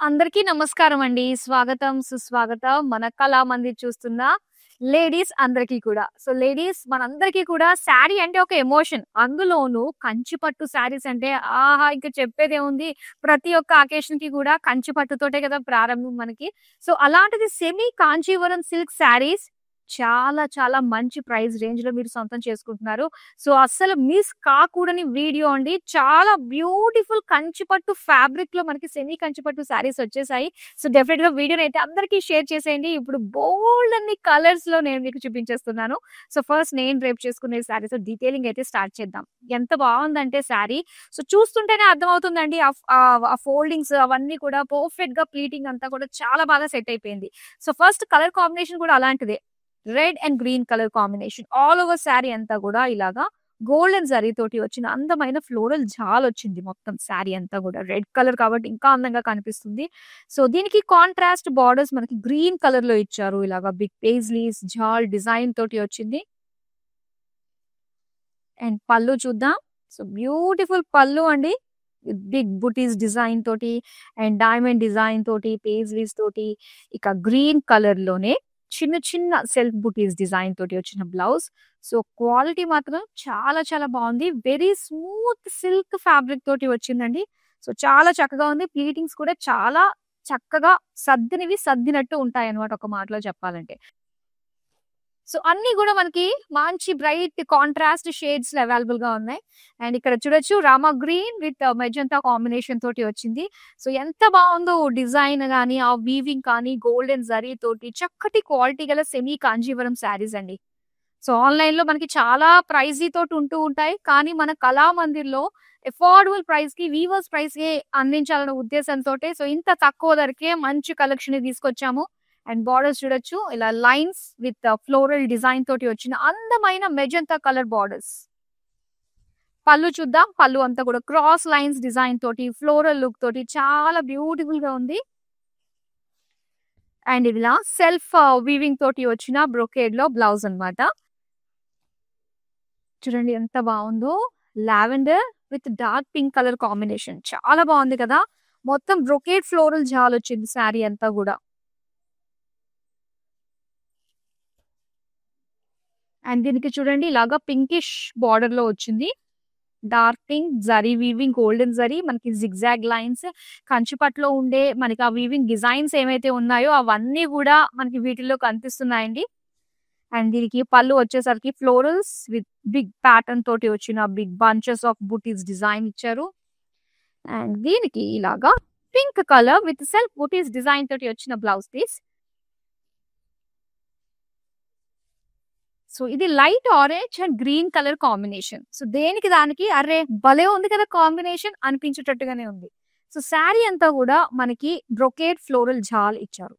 అందరికీ నమస్కారం అండి. స్వాగతం, సుస్వాగతం. మన కళామందిర్ చూస్తున్న లేడీస్ అందరికీ కూడా. సో, లేడీస్ మనందరికీ కూడా శారీ అంటే ఒక ఎమోషన్. అందులోనూ కంచి పట్టు శారీస్ అంటే ఆహా! ఇంక చెప్పేదేముంది. ప్రతి ఒక్క అకేషన్‌కి కూడా కంచి పట్టుతోటే కదా ప్రారంభం మనకి. సో, అలాంటిది సెమీ కాంచీవరం సిల్క్ శారీస్ చాలా చాలా మంచి ప్రైస్ రేంజ్‌లో మీరు సొంతం చేసుకుంటున్నారు. సో, అస్సలు మిస్ కాకూడని వీడియో అండి. చాలా బ్యూటిఫుల్ కంచి పట్టు ఫ్యాబ్రిక్‌లో మనకి సెమీ కంచి పట్టు శారీస్ వచ్చేసాయి. సో, డెఫినెట్‌గా వీడియోనైతే అందరికీ షేర్ చేసేయండి. ఇప్పుడు బోలెడన్ని కలర్స్‌లో నేను మీకు చూపించేస్తున్నాను. సో, ఫస్ట్ నేను రేపు చేసుకునే శారీస్ డీటెయిలింగ్ అయితే స్టార్ట్ చేద్దాం. ఎంత బావుందంటే శారీ. సో, చూస్తుంటేనే అర్థమవుతుందండి. ఆ ఫోల్డింగ్స్ అవన్నీ కూడా పర్ఫెక్ట్‌గా ప్లీటింగ్ అంతా కూడా చాలా బాగా సెట్ అయిపోయింది. సో, ఫస్ట్ కలర్ కాంబినేషన్ కూడా అలాంటిదే. Red and green colour combination. All over sari అంతా కూడా ఇలాగా గోల్డెన్ జరీ తోటి వచ్చిన అందమైన ఫ్లోరల్ జాలొచ్చింది మొత్తం శారీ అంతా గూడా. రెడ్ కలర్ కాబట్టి ఇంకా అందంగా కనిపిస్తుంది. సో, దీనికి కాంట్రాస్ట్ బోర్డర్స్ మనకి గ్రీన్ కలర్‌లో ఇచ్చారు. ఇలాగా బిగ్ పేజ్లీస్, జాల్ డిజైన్ తోటి వచ్చింది. అండ్ పళ్ళు చూద్దాం. సో, బ్యూటిఫుల్ పళ్ళు అండి. బిగ్ బుటీస్ డిజైన్ తోటి అండ్ డైమండ్ డిజైన్ తోటి, పేజ్లీస్ తోటి ఇక గ్రీన్ కలర్‌లోనే చిన్న చిన్న సెల్ఫ్ బుటీస్ డిజైన్ తోటి వచ్చిన బ్లౌజ్. సో, క్వాలిటీ మాత్రం చాలా చాలా బావుంది. వెరీ స్మూత్ సిల్క్ ఫ్యాబ్రిక్ తోటి వచ్చిందండి. సో, చాలా చక్కగా ఉంది. ప్లీటింగ్స్ కూడా చాలా చక్కగా సద్దినవి సద్దినట్టు ఉంటాయన్నమాట ఒక మాటలో చెప్పాలంటే. సో, అన్నీ గూడా మనకి మంచి బ్రైట్ కాంట్రాస్ట్ షేడ్స్‌లో అవైలబుల్‌గా ఉన్నాయి. అండ్ ఇక్కడ చూడొచ్చు Rama green with magenta combination తోటి వచ్చింది. సో, ఎంత బావుందో డిజైన్ గాని, ఆ వీవింగ్ కానీ గోల్డెన్ జరీ తోటి చక్కటి క్వాలిటీ గల సెమీ కాంజీవరం శారీస్ అండి. సో, ఆన్‌లైన్‌లో మనకి చాలా ప్రైజీ తోటి ఉంటూ ఉంటాయి. కానీ మన కళామందిర్‌లో అఫోర్డబుల్ ప్రైస్‌కి, వీవర్స్ ప్రైస్‌కే అందించాలన్న ఉద్దేశంతోటే సో, ఇంత తక్కువ ధరకే మంచి కలెక్షన్‌ని తీసుకొచ్చాము. అండ్ బోర్డర్స్ చూడొచ్చు. ఇలా లైన్స్ విత్ ఫ్లోరల్ డిజైన్ తోటి వచ్చిన అందమైన మెజంతా కలర్ బోర్డర్స్. పళ్ళు చూద్దాం. పళ్ళు అంతా కూడా క్రాస్ లైన్స్ డిజైన్ తోటి, ఫ్లోరల్ లుక్ తోటి చాలా బ్యూటిఫుల్‌గా ఉంది. అండ్ ఇలా సెల్ఫ్ వీవింగ్ తోటి వచ్చిన బ్రొకేడ్‌లో బ్లౌజ్ అన్నమాట. చూడండి ఎంత బావుందో. Lavender with dark pink colour combination. చాలా బావుంది కదా! మొత్తం బ్రొకేడ్ ఫ్లోరల్ జాలొచ్చింది శారీ అంతా గూడా. అండ్ దీనికి చూడండి ఇలాగా పింకిష్ బార్డర్‌లో వచ్చింది. Dark pink, zari weaving, golden zari మనకి జిగ్‌జాగ్ లైన్స్ కంచిపట్టులో ఉండే మనకి ఆ వీవింగ్ డిజైన్స్ ఏవైతే ఉన్నాయో అవన్నీ గూడా మనకి వీటిల్లో కనిపిస్తున్నాయండి. అండ్ దీనికి పళ్ళు వచ్చేసరికి ఫ్లోరల్స్ విత్ బిగ్ ప్యాటర్న్ తోటి వచ్చిన big bunches of booties design ఇచ్చారు. అండ్ దీనికి ఇలాగా pink colour with self booties design తోటి వచ్చిన బ్లౌజ్ పీస్. సో, ఇది light orange and green colour combination. So, దేనికి దానికి అర్రే! భలే ఉంది కదా కాంబినేషన్ అనిపించేటట్టుగానే ఉంది. సో, శారీ అంతా గూడా మనకి బ్రొకేడ్ ఫ్లోరల్ జాల్ ఇచ్చారు.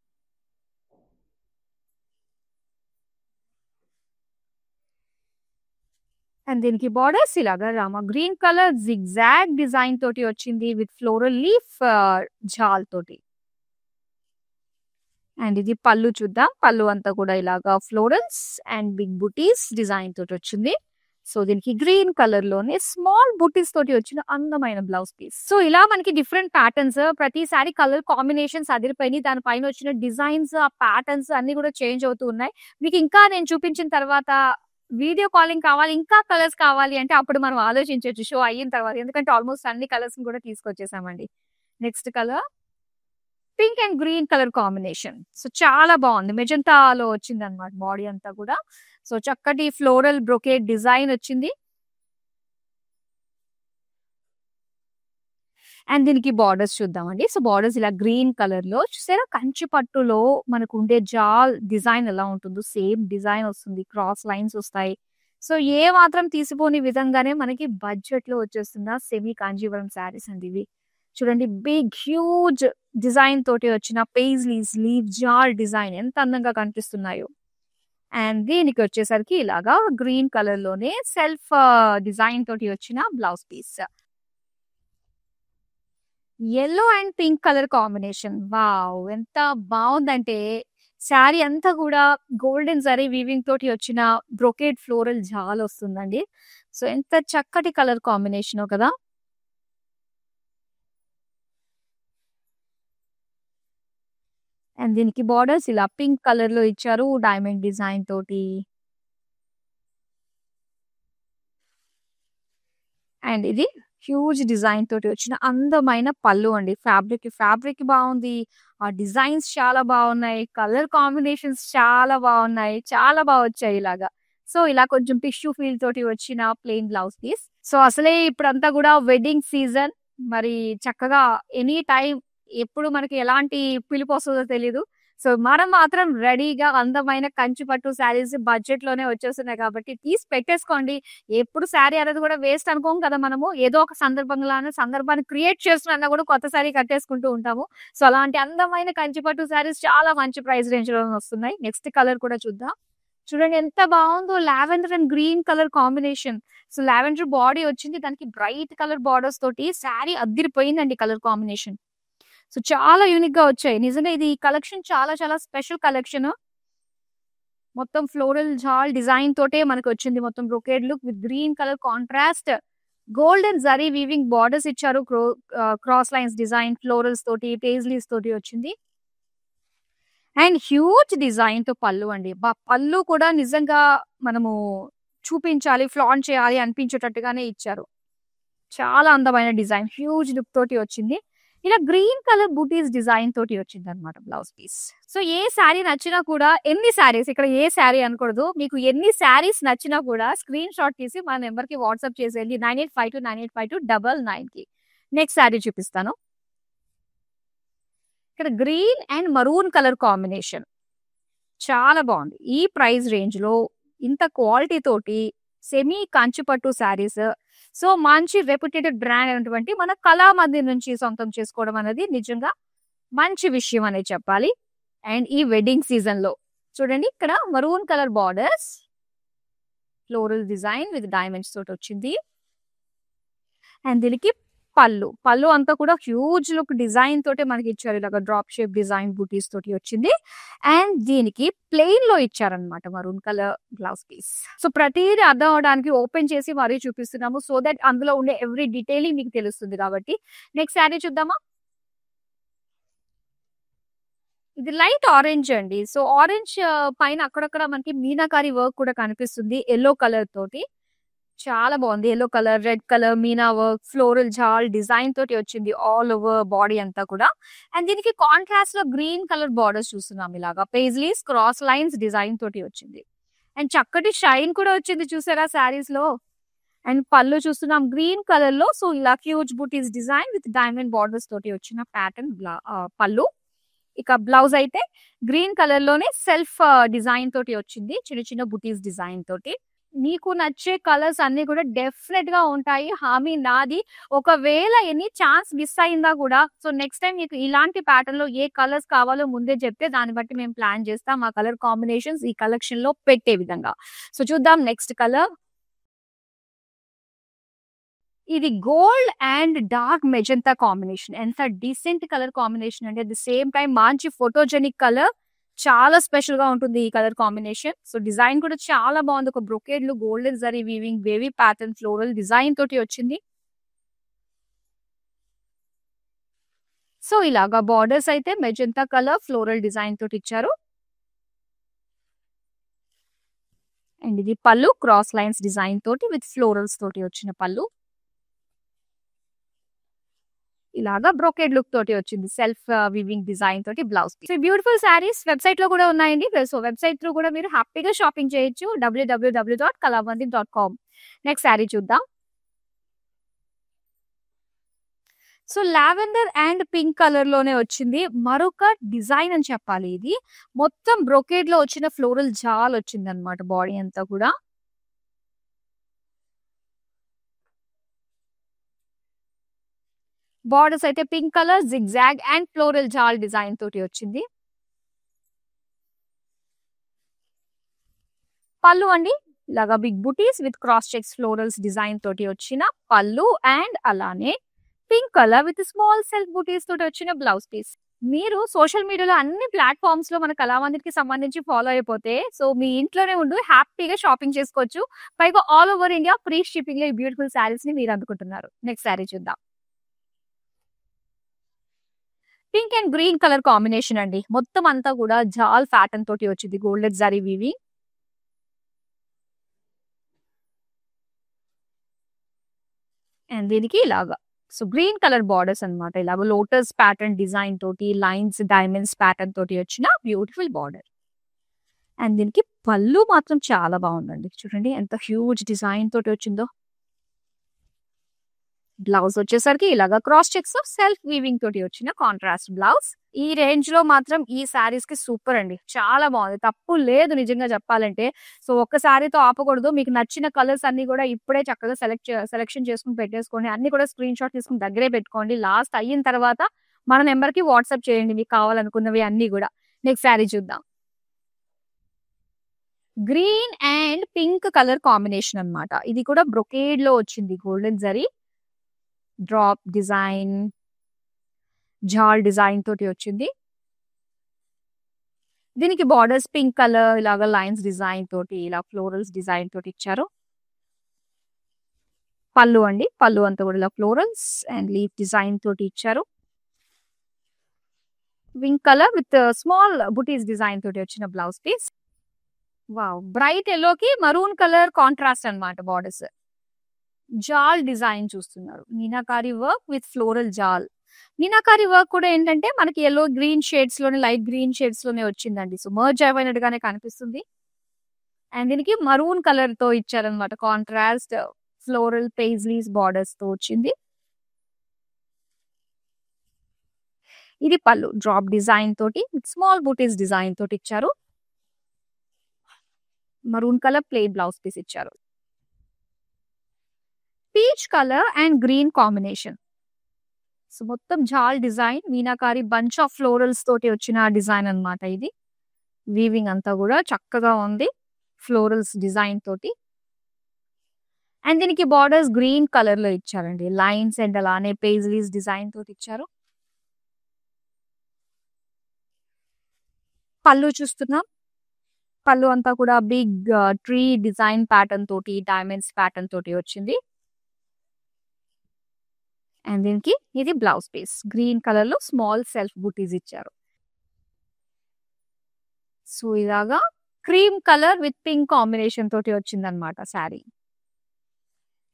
అండ్ దీనికి బోర్డర్స్ ఇలాగా Rama green colour zigzag design తోటి వచ్చింది విత్ ఫ్లోరల్ లీఫ్ జాల్ తోటి. అండ్ ఇది పళ్ళు చూద్దాం. పళ్ళు అంతా కూడా ఇలాగా florals and big buttis design తోటొచ్చింది. So, దీనికి గ్రీన్ కలర్‌లోనే స్మాల్ బుటీస్ తోటి వచ్చిన అందమైన బ్లౌజ్ పీస్. సో, ఇలా మనకి డిఫరెంట్ ప్యాటర్న్స్ ప్రతిసారి కలర్ కాంబినేషన్స్ అదిరిపోయినాయి. దాని పైన వచ్చిన డిజైన్స్, ఆ ప్యాటర్న్స్ అన్నీ కూడా చేంజ్ అవుతూ ఉన్నాయి. మీకు ఇంకా నేను చూపించిన తర్వాత వీడియో కాలింగ్ కావాలి, ఇంకా కలర్స్ కావాలి అంటే అప్పుడు మనం ఆలోచించొచ్చు షో అయిన తర్వాత. ఎందుకంటే ఆల్‌మోస్ట్ అన్ని కలర్స్‌ని కూడా తీసుకొచ్చేసామండి. Next colour pink and green colour combination. So, చాలా బావుంది. మెజంతాలో వచ్చిందన్నమాట బాడీ అంతా కూడా. సో, చక్కటి ఫ్లోరల్ బ్రొకేడ్ డిజైన్ వచ్చింది. అండ్ దీనికి బోర్డర్స్ చూద్దామండి. సో, బోర్డర్స్ ఇలా గ్రీన్ కలర్‌లో చూసారా కంచి పట్టులో మనకుండే జాల్ డిజైన్ ఎలా ఉంటుందో సేమ్ డిజైన్ వస్తుంది. క్రాస్ లైన్స్ వస్తాయి. సో, ఏ మాత్రం తీసిపోని విధంగానే మనకి బడ్జెట్‌లో వచ్చేస్తున్న సెమీ కాంజీవరం శారీస్ అండి ఇవి. చూడండి బిగ్ హ్యూజ్ డిజైన్ తోటి వచ్చిన పెయిస్‌లీస్, లీఫ్ జాల్ డిజైన్ ఎంత అందంగా కనిపిస్తున్నాయో. అండ్ దీనికొచ్చేసరికి ఇలాగా గ్రీన్ కలర్‌లోనే సెల్ఫ్ డిజైన్ తోటి వచ్చిన blouse piece. Yellow and pink colour combination. Wow! ఎంత బావుందంటే శారీ అంతా గూడా గోల్డెన్ జరీ వీవింగ్ తోటి వచ్చిన బ్రొకేడ్ ఫ్లోరల్ జాలొస్తుందండి. సో, ఎంత చక్కటి కలర్ కాంబినేషనో కదా! అండ్ దీనికి బార్డర్స్ ఇలా పింక్ కలర్ లో ఇచ్చారు డైమండ్ డిజైన్ తోటి. అండ్ ఇది హ్యూజ్ డిజైన్ తోటి వచ్చిన అందమైన పళ్ళు అండి. ఫ్యాబ్రిక్ బాగుంది. ఆ డిజైన్స్ చాలా బాగున్నాయి. కలర్ కాంబినేషన్స్ చాలా బాగున్నాయి. చాలా బాగా వచ్చాయి ఇలాగా. సో ఇలా కొంచెం టిష్యూ ఫీల్ తోటి వచ్చిన ప్లెయిన్ బ్లౌజ్ పీస్. సో అసలే ఇప్పుడంతా కూడా వెడ్డింగ్ సీజన్. మరి చక్కగా ఎనీ టైం ఎప్పుడు మనకి ఎలాంటి పిలుపు వస్తుందో తెలీదు. సో మనం మాత్రం రెడీగా అందమైన కంచి పట్టు శారీస్ బడ్జెట్ లోనే వచ్చేస్తున్నాయి కాబట్టి తీసి పెట్టేసుకోండి. ఎప్పుడు శారీ అనేది కూడా వేస్ట్ అనుకోం కదా మనము. ఏదో ఒక సందర్భాన్ని క్రియేట్ చేస్తున్నా కూడా కొత్త శారీ కట్టేసుకుంటూ ఉంటాము. సో అలాంటి అందమైన కంచి పట్టు శారీస్ చాలా మంచి ప్రైస్ రేంజ్ లో వస్తున్నాయి. నెక్స్ట్ కలర్ కూడా చూద్దాం. చూడండి ఎంత బాగుందో lavender and green colour combination. So lavender body వచ్చింది. దానికి బ్రైట్ కలర్ బార్డర్స్ తోటి శారీ అద్దిరిపోయిందండి కలర్ కాంబినేషన్. సో చాలా యూనిక్ గా వచ్చాయి. నిజంగా ఇది కలెక్షన్ చాలా చాలా స్పెషల్ కలెక్షన్. మొత్తం ఫ్లోరల్ జాల్ డిజైన్ తోటే మనకు వచ్చింది. మొత్తం brocade look with green colour contrast. Golden zari weaving borders ఇచ్చారు. క్రాస్ లైన్స్ డిజైన్ ఫ్లోరల్స్ తోటి పేజ్లీస్ తోటి వచ్చింది. అండ్ హ్యూజ్ డిజైన్ తో పళ్ళు అండి. పళ్ళు కూడా నిజంగా మనము చూపించాలి, ఫ్లాంట్ చేయాలి అనిపించేటట్టుగానే ఇచ్చారు. చాలా అందమైన డిజైన్ హ్యూజ్ లుక్ తోటి వచ్చింది. ఇలా గ్రీన్ కలర్ బూటీస్ డిజైన్ తోటి వచ్చింది అనమాట బ్లౌజ్ పీస్. సో ఏ శారీ నచ్చినా కూడా, ఎన్ని శారీస్ ఇక్కడ ఏ శారీ అనకూడదు, మీకు ఎన్ని శారీస్ నచ్చినా కూడా స్క్రీన్ షాట్ తీసి మన నెంబర్ కి వాట్సాప్ చేసేయండి 9852985299 కి. నెక్స్ట్ శారీ చూపిస్తాను. ఇక్కడ green and maroon colour combination చాలా బాగుంది. ఈ ప్రైస్ రేంజ్ లో ఇంత క్వాలిటీ తోటి సెమీ కంచిపట్టు శారీస్. సో మంచి రెప్యుటేటెడ్ బ్రాండ్ అయినటువంటి మన కళామందిర్ నుంచి సొంతం చేసుకోవడం అనేది నిజంగా మంచి విషయం అనే చెప్పాలి. అండ్ ఈ వెడ్డింగ్ సీజన్ లో చూడండి ఇక్కడ maroon colour borders, floral design with diamonds తోటి వచ్చింది. అండ్ దీనికి పళ్ళు అంతా కూడా హ్యూజ్ లుక్ డిజైన్ తోటి మనకి ఇచ్చారు. ఇలాగ డ్రాప్ షేప్ డిజైన్ బూటీస్ తోటి వచ్చింది. అండ్ దీనికి ప్లెయిన్ లో ఇచ్చారనమాట maroon colour blouse piece. So ప్రతిదీ అర్థం అవడానికి ఓపెన్ చేసి మరీ చూపిస్తున్నాము. సో దట్ అందులో ఉండే ఎవ్రీ డీటెయిలింగ్ మీకు తెలుస్తుంది కాబట్టి. నెక్స్ట్ శారీ చూద్దామా. ఇది లైట్ ఆరెంజ్ అండి. సో ఆరెంజ్ పైన అక్కడక్కడ మనకి మీనాకారి వర్క్ కూడా కనిపిస్తుంది ఎల్లో కలర్ తోటి. చాలా బాగుంది. Yellow colour, red colour, meena work, floral జాల్ డిజైన్ తోటి వచ్చింది ఆల్ ఓవర్ బాడీ అంతా కూడా. అండ్ దీనికి కాంట్రాస్ట్ లో గ్రీన్ కలర్ బార్డర్స్ చూస్తున్నాం. ఇలాగా పేజ్లీస్ క్రాస్ లైన్స్ డిజైన్ తోటి వచ్చింది. అండ్ చక్కటి షైన్ కూడా వచ్చింది చూసారా శారీస్ లో. అండ్ పళ్ళు చూస్తున్నాం గ్రీన్ కలర్ లో. సో ఇలా huge booties design with diamond borders తోటి వచ్చిన ప్యాటర్న్ పళ్ళు. ఇక బ్లౌజ్ అయితే గ్రీన్ కలర్ లోనే సెల్ఫ్ డిజైన్ తోటి వచ్చింది, చిన్న చిన్న బూటీస్ డిజైన్ తోటి. మీకు నచ్చే కలర్స్ అన్ని కూడా డెఫినెట్ గా ఉంటాయి, హామీ నాది. ఒకవేళ ఎనీ ఛాన్స్ మిస్ అయిందా కూడా, సో నెక్స్ట్ టైం మీకు ఇలాంటి ప్యాటర్న్ లో ఏ కలర్స్ కావాలో ముందే చెప్తే దాన్ని బట్టి మేము ప్లాన్ చేస్తాం ఆ కలర్ కాంబినేషన్స్ ఈ కలెక్షన్ లో పెట్టే విధంగా. సో చూద్దాం నెక్స్ట్ కలర్. ఇది gold and dark magenta combination. ఎంత డీసెంట్ కలర్ కాంబినేషన్ అంటే, అట్ ది సేమ్ టైం మంచి ఫోటోజెనిక్ కలర్. చాలా స్పెషల్ గా ఉంటుంది ఈ కలర్ కాంబినేషన్. సో డిజైన్ కూడా చాలా బాగుంది. ఒక బ్రొకేడ్ లో golden zari weaving baby pattern floral design తోటి వచ్చింది. సో ఇలాగా బార్డర్స్ అయితే మెజంతా కలర్ ఫ్లోరల్ డిజైన్ తోటి ఇచ్చారు. అండ్ ఇది పళ్ళు క్రాస్ లైన్స్ డిజైన్ తోటి విత్ ఫ్లోరల్స్ తోటి వచ్చిన పళ్ళు. ఇలాగా బ్రోకేడ్ లుక్ తోటి వచ్చింది సెల్ఫ్ వివింగ్ డిజైన్ తోటి blouse. So beautiful saris website లో కూడా ఉన్నాయండి. సో వెబ్సైట్ త్రూ కూడా మీరు హ్యాపీగా షాపింగ్ చేయొచ్చు www.kalamandir.com. నెక్స్ట్ శారీ చూద్దాం. So lavender and pink colour లోనే వచ్చింది. మరొక డిజైన్ అని చెప్పాలి. ఇది మొత్తం బ్రోకేడ్ లో వచ్చిన ఫ్లోరల్ జాల్ వచ్చింది అనమాట బాడీ అంతా కూడా. బార్డర్స్ అయితే pink colour zigzag and floral జాల్ డిజైన్ తోటి వచ్చింది. పళ్ళు అండి ఇలాగా big buttis with cross checks florals design తోటి వచ్చిన పళ్ళు. అండ్ అలానే pink colour with small self buttis తోటి వచ్చిన బ్లౌజ్ పీస్. మీరు సోషల్ మీడియాలో అన్ని ప్లాట్ఫామ్స్ లో మన కళామందిర్ కి సంబంధించి ఫాలో అయిపోతే, సో మీ ఇంట్లోనే ఉండి హ్యాపీగా షాపింగ్ చేసుకోవచ్చు. పైగా all over India free shipping లో ఈ బ్యూటిఫుల్ శారీస్ ని మీరు అందుకుంటున్నారు. నెక్స్ట్ శారీ చూద్దాం. Pink and green colour combination అండి. మొత్తం అంతా కూడా జాల్ ప్యాటర్న్ తోటి వచ్చింది. Golden zari weaving. అండ్ దీనికి ఇలాగా. సో, గ్రీన్ కలర్ బార్డర్స్ అన్నమాట. ఇలాగ లోటస్ ప్యాటర్న్ డిజైన్ తోటి, లైన్స్, డైమండ్స్ ప్యాటర్న్ తోటి వచ్చిన బ్యూటిఫుల్ బార్డర్. అండ్ దీనికి పళ్ళు మాత్రం చాలా బావుందండి. చూడండి ఎంత హ్యూజ్ డిజైన్ తోటి వచ్చిందో. బ్లౌజ్ వచ్చేసరికి ఇలాగా క్రాస్ చెక్స్ సెల్ఫ్ వీవింగ్ తోటి వచ్చిన కాంట్రాస్ట్ బ్లౌజ్. ఈ రేంజ్ లో మాత్రం ఈ సారీస్ కి సూపర్ అండి. చాలా బాగుంది. తప్పు లేదు నిజంగా చెప్పాలంటే. సో, ఒక్క సారీతో ఆపకూడదు. మీకు నచ్చిన కలర్స్ అన్ని కూడా ఇప్పుడే చక్కగా సెలెక్షన్ చేసుకొని పెట్టేసుకోండి. అన్ని కూడా స్క్రీన్ షాట్ తీసుకొని దగ్గరే పెట్టుకోండి. లాస్ట్ అయిన తర్వాత మన నెంబర్ కి వాట్సాప్ చేయండి మీకు కావాలనుకున్నవి అన్ని కూడా. నెక్స్ట్ సారీ చూద్దాం. Green and pink colour combination అన్నమాట. ఇది కూడా బ్రొకేడ్ లో వచ్చింది. గోల్డెన్ జరీ డ్రాప్ డిజైన్, జాల్ డిజైన్ తోటి వచ్చింది. దీనికి బార్డర్స్ పింక్ కలర్ ఇలాగా లైన్స్ డిజైన్ తోటి, ఇలా ఫ్లోరల్స్ డిజైన్ తోటి ఇచ్చారు. పళ్ళు అండి. పళ్ళు అంతా కూడా ఇలా ఫ్లోరల్స్ అండ్ లీఫ్ డిజైన్ తోటి ఇచ్చారు. Pink colour with small buttis design తోటి వచ్చిన బ్లౌజ్ పీస్. వావ్! బ్రైట్ ఎల్లోకి మరూన్ కలర్ కాంట్రాస్ట్ అన్నమాట బార్డర్స్. జాల్ డిజైన్ చూస్తున్నారు. మీనాకారి వర్క్ విత్ ఫ్లోరల్ జాల్. మీనాకారి వర్క్ కూడా ఏంటంటే మనకి యెల్లో గ్రీన్ షేడ్స్ లోనే, లైట్ గ్రీన్ షేడ్స్ లోనే వచ్చిందండి. సో, మర్జ్ అయిపోయినట్టుగానే కనిపిస్తుంది. అండ్ దీనికి మరూన్ కలర్ తో ఇచ్చారనమాట. కాంట్రాస్ట్ ఫ్లోరల్ పేజ్లీస్ బార్డర్స్ తో వచ్చింది. ఇది పళ్ళు డ్రాప్ డిజైన్ తోటి స్మాల్ బూటీస్ డిజైన్ తోటి ఇచ్చారు. Maroon colour plain blouse piece ఇచ్చారు. Peach colour and green combination. So, మొత్తం జాల్ design meenakari bunch of florals తోటి వచ్చిన డిజైన్ అన్నమాట ఇది. వీవింగ్ అంతా కూడా చక్కగా ఉంది. ఫ్లోరల్స్ డిజైన్ తోటి. అండ్ దీనికి బార్డర్స్ గ్రీన్ కలర్ లో ఇచ్చారండి. లైన్స్ అండ్ అలానే పేజ్లీస్ డిజైన్ తోటి ఇచ్చారు. పళ్ళు చూస్తున్నాం. పళ్ళు అంతా కూడా బిగ్ ట్రీ డిజైన్ ప్యాటర్న్ తోటి, డైమండ్స్ ప్యాటర్న్ తోటి వచ్చింది. అండ్ దీనికి ఇది బ్లౌజ్ పీస్. గ్రీన్ కలర్ లో స్మాల్ సెల్ఫ్ బూటీస్ ఇచ్చారు. సో, ఇలాగా cream colour with pink combination తోటి వచ్చిందనమాట శారీ.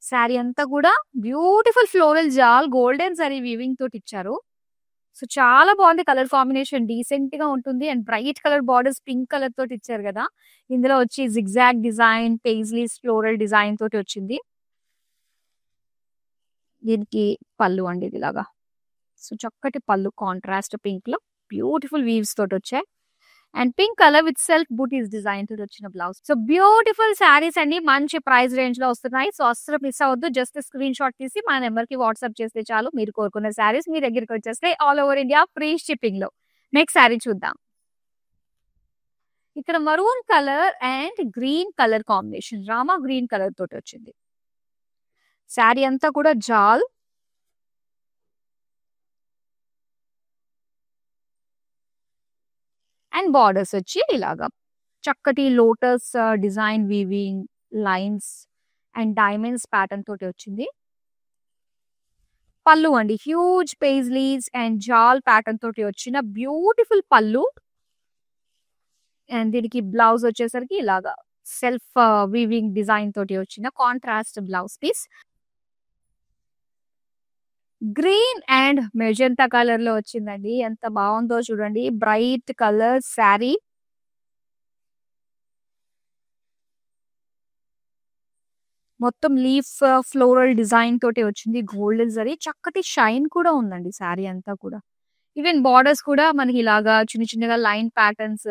శారీ అంతా కూడా బ్యూటిఫుల్ ఫ్లోరల్ జాల్ గోల్డెన్ జరీ వీవింగ్ తోటి ఇచ్చారు. సో, చాలా బాగుంది. కలర్ కాంబినేషన్ డీసెంట్ గా ఉంటుంది. And bright colour borders pink colour తోటి ఇచ్చారు కదా. ఇందులో వచ్చి zigzag design, paisleys floral design తోటి వచ్చింది. దీనికి పళ్ళు అండి ఇదిలాగా. సో, చక్కటి పళ్ళు కాంట్రాస్ట్ పింక్ లో బ్యూటిఫుల్ వీవ్స్ తోటి వచ్చాయి. And pink colour with self booties design తోటి వచ్చిన బ్లౌజ్. సో, బ్యూటిఫుల్ శారీస్ అండి. మంచి ప్రైస్ రేంజ్ లో వస్తున్నాయి. సో, అస్సలు మిస్ అవ్వద్దు. జస్ట్ స్క్రీన్ షాట్ తీసి మన నెంబర్ కి వాట్సాప్ చేస్తే చాలు. మీరు కోరుకున్న శారీస్ మీ దగ్గరికి వచ్చేస్తే all over India free shipping లో. నెక్స్ట్ శారీ చూద్దాం. ఇక్కడ maroon colour and green colour combination, Rama green colour తోటి వచ్చింది. శారీ అంతా కూడా జాల్. అండ్ బార్డర్స్ వచ్చి ఇలాగా చక్కటి lotus design weaving, lines and diamonds pattern తోటి వచ్చింది. పళ్ళు అండి హ్యూజ్ పేజ్లీస్ అండ్ జాల్ ప్యాటర్న్ తోటి వచ్చిన బ్యూటిఫుల్ పళ్ళు. అండ్ దీనికి బ్లౌజ్ వచ్చేసరికి ఇలాగా సెల్ఫ్ వీవింగ్ డిజైన్ తోటి వచ్చిన contrast blouse piece. Green and magenta colour లో వచ్చిందండి. ఎంత బాగుందో చూడండి. Bright colour sari. మొత్తం లీఫ్ ఫ్లోరల్ డిజైన్ తోటి వచ్చింది. గోల్డెన్ జరీ చక్కటి షైన్ కూడా ఉందండి శారీ అంతా కూడా. ఈవెన్ బార్డర్స్ కూడా మనకి ఇలాగా చిన్న చిన్నగా లైన్ ప్యాటర్న్స్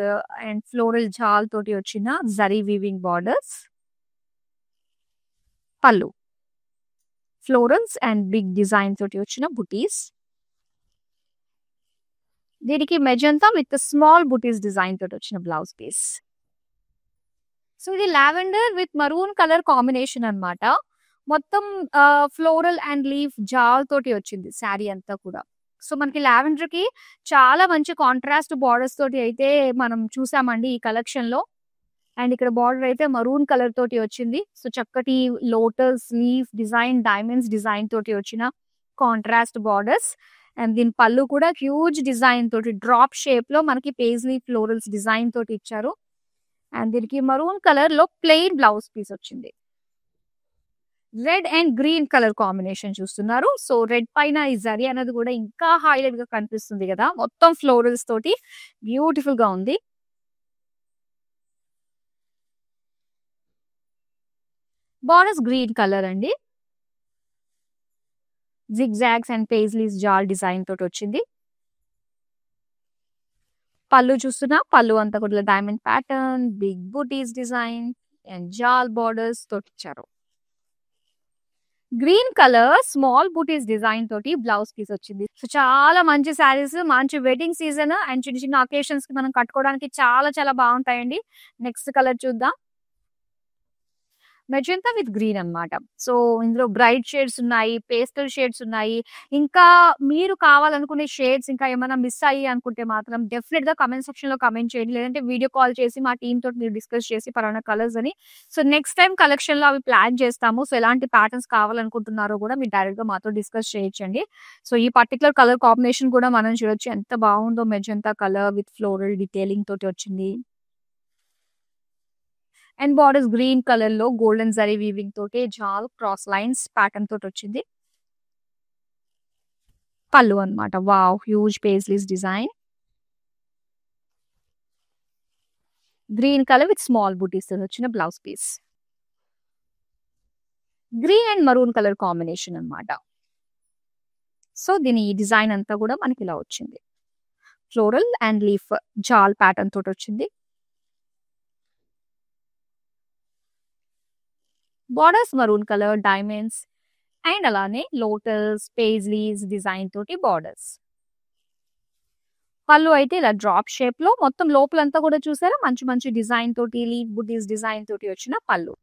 అండ్ ఫ్లోరల్ జాల్ తోటి వచ్చిన జరీ వీవింగ్ బార్డర్స్. పళ్ళు ఫ్లోరల్స్ అండ్ బిగ్ డిజైన్ తోటి వచ్చిన బుటీస్. దీనికి magenta with small buttis design తోటి వచ్చిన బ్లౌజ్ పీస్. సో, ఇది lavender with maroon colour combination అన్నమాట. మొత్తం ఫ్లోరల్ అండ్ లీఫ్ జాల్ తోటి వచ్చింది శారీ అంతా కూడా. సో, మనకి లావెండర్ కి చాలా మంచి కాంట్రాస్ట్ బార్డర్స్ తోటి అయితే మనం చూసామండి ఈ కలెక్షన్ లో. అండ్ ఇక్కడ బార్డర్ అయితే మరూన్ కలర్ తోటి వచ్చింది. సో, చక్కటి lotus leaf design, diamonds design తోటి వచ్చిన కాంట్రాస్ట్ బార్డర్స్. అండ్ దీని పళ్ళు కూడా హ్యూజ్ డిజైన్ తోటి డ్రాప్ షేప్ లో మనకి పేజ్లీ ఫ్లోరల్స్ డిజైన్ తోటి ఇచ్చారు. అండ్ దీనికి మరూన్ కలర్ లో ప్లెయిన్ బ్లౌజ్ పీస్ వచ్చింది. Red and green colour combination చూస్తున్నారు. సో రెడ్ పైన ఈ జరీ అనేది కూడా ఇంకా హైలైట్ గా కనిపిస్తుంది కదా. మొత్తం ఫ్లోరల్స్ తోటి బ్యూటిఫుల్ గా ఉంది. బార్డర్స్ గ్రీన్ కలర్ అండి. జిగ్జాగ్స్ అండ్ పేజ్లీస్ జాల్ డిజైన్ తోటి వచ్చింది. పళ్ళు చూస్తున్నా, పళ్ళు అంతా కూడా diamond pattern, big buttis design and జాల్ బార్డర్స్ తోటి ఇచ్చారు. Green colour small buttis design తోటి బ్లౌజ్ పీస్ వచ్చింది. సో చాలా మంచి శారీస్, మంచి వెడ్డింగ్ సీజన్ అండ్ చిన్న చిన్న అకేషన్స్ కి మనం కట్టుకోవడానికి చాలా చాలా బాగుంటాయండి. నెక్స్ట్ కలర్ చూద్దాం. మెజెంతా విత్ గ్రీన్ అన్నమాట. సో ఇందులో బ్రైట్ షేడ్స్ ఉన్నాయి, పేస్టల్ షేడ్స్ ఉన్నాయి. ఇంకా మీరు కావాలనుకునే షేడ్స్ ఇంకా ఏమైనా మిస్ అయ్యి అనుకుంటే మాత్రం డెఫినెట్ గా కమెంట్ సెక్షన్ లో కమెంట్ చేయండి. లేదంటే వీడియో కాల్ చేసి మా టీమ్ తోటి మీరు డిస్కస్ చేసి పలానా కలర్స్ అని. సో నెక్స్ట్ టైం కలెక్షన్ లో అవి ప్లాన్ చేస్తాము. సో ఎలాంటి ప్యాటర్న్స్ కావాలనుకుంటున్నారో కూడా మీరు డైరెక్ట్ గా మాతో డిస్కస్ చేయొచ్చండి. సో ఈ పర్టికులర్ కలర్ కాంబినేషన్ కూడా మనం చూడొచ్చు ఎంత బాగుందో. Magenta colour with floral detailing తోటి వచ్చింది. అండ్ బార్డర్స్ గ్రీన్ కలర్ లో గోల్డెన్ జరీ వీవింగ్ తోటి జాల్ క్రాస్ లైన్స్ ప్యాటర్న్ తోటి వచ్చింది. పళ్ళు అన్నమాట. Wow, huge paisleys design. Green colour with small buttis తో వచ్చిన blouse piece. Green and maroon colour combination అన్నమాట. సో దీని డిజైన్ అంతా కూడా మనకి ఇలా వచ్చింది. ఫ్లోరల్ అండ్ లీఫ్ జాల్ ప్యాటర్న్ తోటి వచ్చింది. Borders maroon colour diamonds and అలానే లోటస్ పేజ్లీస్ డిజైన్ తోటి బార్డర్స్. పళ్ళు అయితే ఇలా డ్రాప్ షేప్ లో మొత్తం లోపలంతా కూడా చూసారా మంచి మంచి డిజైన్ తోటి లీఫ్ బుటీస్ డిజైన్ తోటి వచ్చిన పళ్ళు.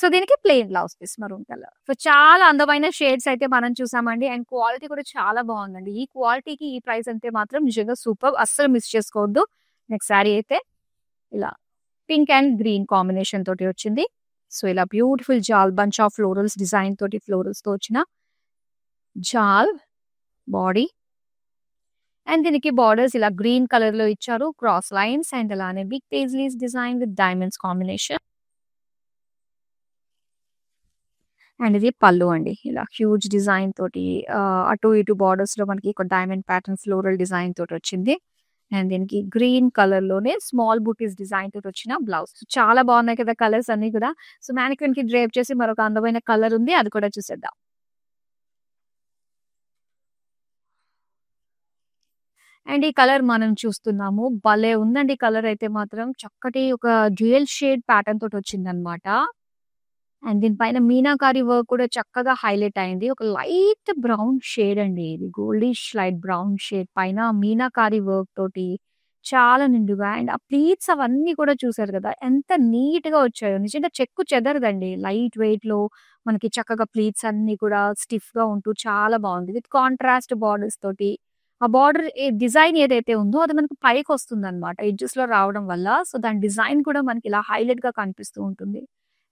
సో దీనికి plain blouse piece maroon colour. So చాలా అందమైన షేడ్స్ అయితే మనం చూసామండి. అండ్ క్వాలిటీ కూడా చాలా బాగుందండి. ఈ క్వాలిటీకి ఈ ప్రైస్ అంటే మాత్రం నిజంగా సూపర్, అస్సలు మిస్ చేసుకోవద్దు. నెక్స్ట్ శారీ అయితే ఇలా పింక్ అండ్ గ్రీన్ కాంబినేషన్ తోటి వచ్చింది. సో ఇలా బ్యూటిఫుల్ జాల్ బంచ్ ఆఫ్ ఫ్లోరల్స్ డిజైన్ తోటి ఫ్లోరల్స్ తో వచ్చిన జాల్ బాడీ. అండ్ దీనికి బార్డర్స్ ఇలా గ్రీన్ కలర్ లో ఇచ్చారు, క్రాస్ లైన్స్ అండ్ అలానే big paisleys design with diamonds combination. And ఇది పళ్ళు అండి. ఇలా హ్యూజ్ డిజైన్ తోటి అటు ఇటు బార్డర్స్ లో మనకి ఒక డైమండ్ ప్యాటర్న్ ఫ్లోరల్ డిజైన్ తోటి వచ్చింది. అండ్ దీనికి గ్రీన్ కలర్ లోనే స్మాల్ బూటీస్ డిజైన్ తోటి వచ్చిన బ్లౌజ్. చాలా బాగున్నాయి కదా కలర్స్ అన్ని కూడా. సో మ్యానిక్విన్ కి డ్రేప్ చేసి మరొక అందమైన కలర్ ఉంది, అది కూడా చూసేద్దాం. అండ్ ఈ కలర్ మనం చూస్తున్నాము, భలే ఉందండి కలర్ అయితే మాత్రం. చక్కటి ఒక డ్యూయల్ షేడ్ ప్యాటర్న్ తోటి వచ్చింది అనమాట. అండ్ దీనిపైన మీనాకారి వర్క్ కూడా చక్కగా హైలైట్ అయింది. ఒక లైట్ బ్రౌన్ షేడ్ అండి ఇది, గోల్డిష్ లైట్ బ్రౌన్ షేడ్ పైన మీనాకారి వర్క్ తోటి చాలా నిండుగా. అండ్ ఆ ప్లీట్స్ అవన్నీ కూడా చూసారు కదా ఎంత నీట్ గా వచ్చాయో. నిజంగా చెక్కు చెదరదండి, లైట్ వెయిట్ లో మనకి చక్కగా ప్లీట్స్ అన్ని కూడా స్టిఫ్ గా ఉంటూ చాలా బాగుంది. విత్ కాంట్రాస్ట్ బార్డర్స్ తోటి ఆ బార్డర్ డిజైన్ ఏదైతే ఉందో అది మనకి పైకి వస్తుంది అనమాట ఎడ్జెస్ లో రావడం వల్ల. సో దాని డిజైన్ కూడా మనకి ఇలా హైలైట్ గా కనిపిస్తూ ఉంటుంది.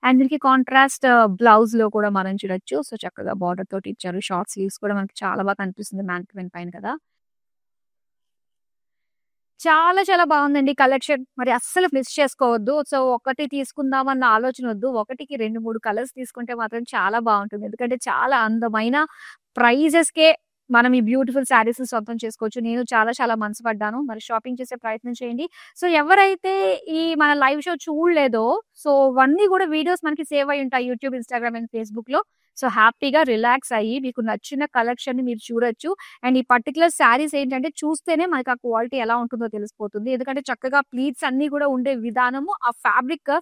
అండ్ దీనికి కాంట్రాస్ట్ బ్లౌజ్ లో కూడా మనం చూడొచ్చు. సో చక్కగా బార్డర్ తోటి ఇచ్చారు. షార్ట్ స్లీవ్స్ కూడా మనకి చాలా బాగా కనిపిస్తుంది మ్యానిక్విన్ పైన కదా. చాలా చాలా బాగుందండి కలెక్షన్. మరి అస్సలు మిస్ చేసుకోవద్దు. సో ఒకటి తీసుకుందామన్న ఆలోచన వద్దు. ఒకటికి 2, 3 కలర్స్ తీసుకుంటే మాత్రం చాలా బాగుంటుంది. ఎందుకంటే చాలా అందమైన ప్రైజెస్ కే మనం ఈ బ్యూటిఫుల్ శారీస్ సొంతం చేసుకోవచ్చు. నేను చాలా చాలా మనసు పడ్డాను. మరి షాపింగ్ చేసే ప్రయత్నం చేయండి. సో ఎవరైతే ఈ మన లైవ్ షో చూడలేదో, సో ఇవన్నీ కూడా వీడియోస్ మనకి సేవ్ అయి ఉంటాయి యూట్యూబ్, ఇన్స్టాగ్రామ్ అండ్ ఫేస్బుక్ లో. సో హ్యాపీగా రిలాక్స్ అయ్యి మీకు నచ్చిన కలెక్షన్ ని మీరు చూడొచ్చు. అండ్ ఈ పర్టికులర్ శారీస్ ఏంటంటే చూస్తేనే మనకి ఆ క్వాలిటీ ఎలా ఉంటుందో తెలిసిపోతుంది. ఎందుకంటే చక్కగా ప్లీట్స్ అన్ని కూడా ఉండే విధానము, ఆ ఫ్యాబ్రిక్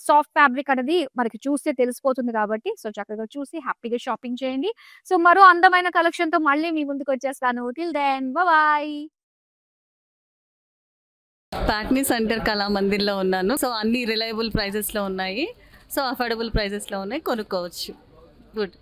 సాఫ్ట్ ఫ్యాబ్రిక్ అనేది మనకి చూస్తే తెలిసిపోతుంది కాబట్టి సో చక్కగా చూసి హ్యాపీగా షాపింగ్ చేయండి. సో మరో అందమైన కలెక్షన్ తో మళ్ళీ మీ ముందుకు వచ్చేస్తాను. Till then bye. ప్యాక్నీ సెంటర్ కళామందిర్లో ఉన్నాను. సో అన్ని రిలయబుల్ ప్రైజెస్లో ఉన్నాయి. సో అఫోర్డబుల్ ప్రైజెస్లో ఉన్నాయి, కొనుక్కోవచ్చు. గుడ్.